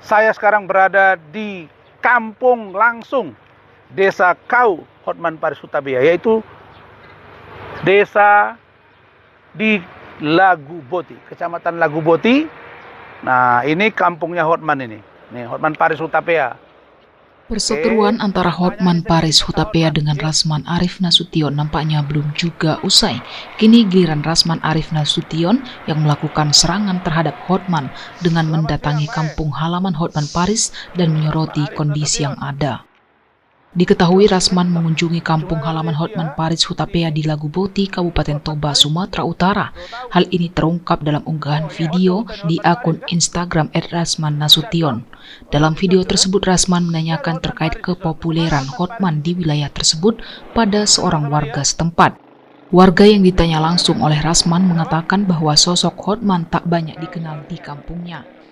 Saya sekarang berada di kampung langsung Desa Kau, Hotman Paris Hutapea, yaitu desa di Laguboti, Kecamatan Laguboti. Nah, ini kampungnya Hotman ini. Nih, Hotman Paris Hutapea. Perseteruan antara Hotman Paris Hutapea dengan Rasman Arif Nasution nampaknya belum juga usai. Kini giliran Rasman Arif Nasution yang melakukan serangan terhadap Hotman dengan mendatangi kampung halaman Hotman Paris dan menyoroti kondisi yang ada. Diketahui Rasman mengunjungi kampung halaman Hotman Paris Hutapea di Laguboti, Kabupaten Toba, Sumatera Utara. Hal ini terungkap dalam unggahan video di akun Instagram @rasmannasution. Dalam video tersebut, Rasman menanyakan terkait kepopuleran Hotman di wilayah tersebut pada seorang warga setempat. Warga yang ditanya langsung oleh Rasman mengatakan bahwa sosok Hotman tak banyak dikenal di kampungnya.